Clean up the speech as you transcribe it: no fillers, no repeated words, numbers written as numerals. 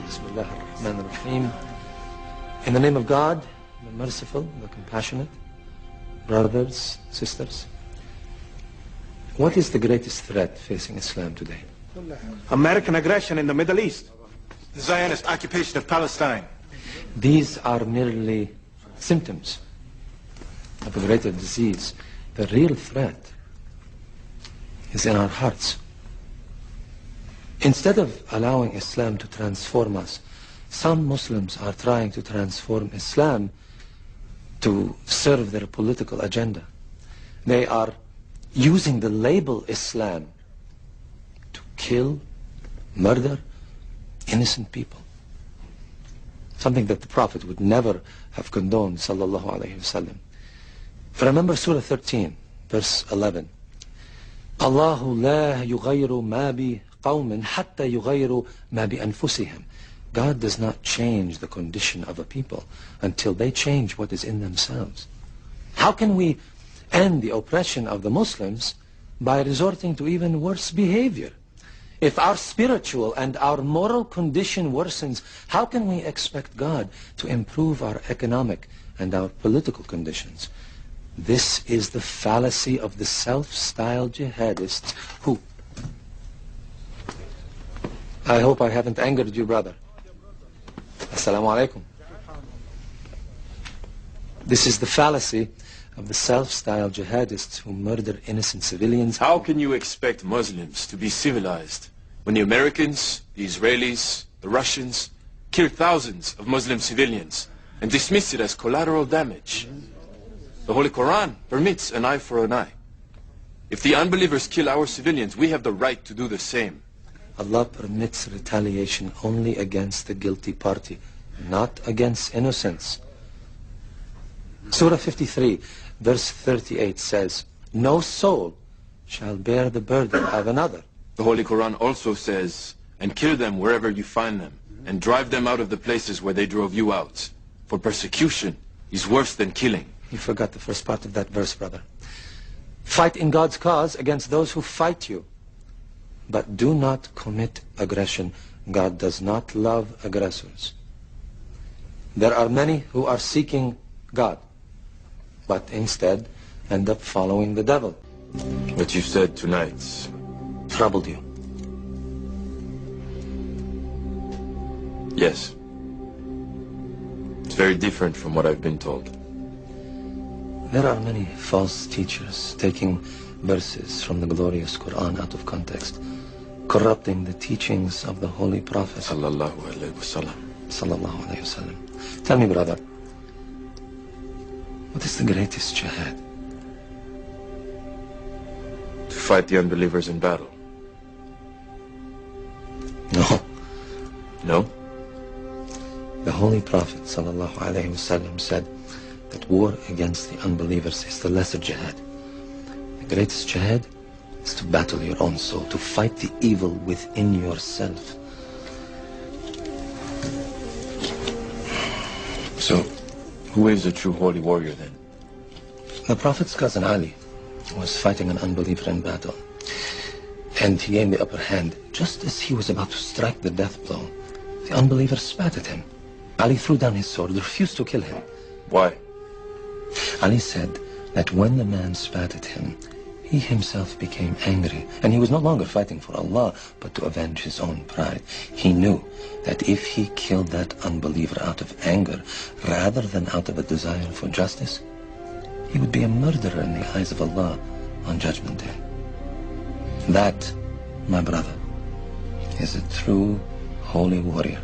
Bismillah ar-Rahman ar-Rahim. In the name of God, the merciful, the compassionate, brothers, sisters, what is the greatest threat facing Islam today? American aggression in the Middle East. The Zionist occupation of Palestine. These are merely symptoms of a greater disease. The real threat is in our hearts. Instead of allowing Islam to transform us, some Muslims are trying to transform Islam to serve their political agenda. They are using the label Islam to kill, murder innocent people. Something that the Prophet would never have condoned, sallallahu alayhi wasallam. Remember Surah 13, verse 11. Allahu la yughayru ma bi qawmin hatta yughayru ma bi anfusihim. God does not change the condition of a people until they change what is in themselves. How can we end the oppression of the Muslims by resorting to even worse behavior? If our spiritual and our moral condition worsens, how can we expect God to improve our economic and our political conditions? This is the fallacy of the self-styled jihadists who... I hope I haven't angered you, brother. Assalamu alaikum. This is the fallacy of the self-styled jihadists who murder innocent civilians. How can you expect Muslims to be civilized when the Americans, the Israelis, the Russians kill thousands of Muslim civilians and dismiss it as collateral damage? The Holy Quran permits an eye for an eye. If the unbelievers kill our civilians, we have the right to do the same. Allah permits retaliation only against the guilty party, not against innocents. Surah 53, verse 38 says, no soul shall bear the burden of another. The Holy Quran also says, and kill them wherever you find them, and drive them out of the places where they drove you out. For persecution is worse than killing. You forgot the first part of that verse, brother. Fight in God's cause against those who fight you. But do not commit aggression. God does not love aggressors. There are many who are seeking God, but instead end up following the devil. What you said tonight troubled you. Yes. It's very different from what I've been told. There are many false teachers taking verses from the glorious Quran out of context, corrupting the teachings of the Holy Prophet Sallallahu alayhi wasallam. Sallallahu alayhi wasallam. Tell me, brother, what is the greatest jihad? To fight the unbelievers in battle. No. No? The Holy Prophet Sallallahu alayhi wasallam said that war against the unbelievers is the lesser jihad. The greatest jihad is to battle your own soul, to fight the evil within yourself. So, who is a true holy warrior then? The Prophet's cousin Ali was fighting an unbeliever in battle, and he gained the upper hand. Just as he was about to strike the death blow, the unbeliever spat at him. Ali threw down his sword, refused to kill him. Why? Ali said that when the man spat at him, he himself became angry, and he was no longer fighting for Allah, but to avenge his own pride. He knew that if he killed that unbeliever out of anger, rather than out of a desire for justice, he would be a murderer in the eyes of Allah on Judgment Day. That, my brother, is a true holy warrior.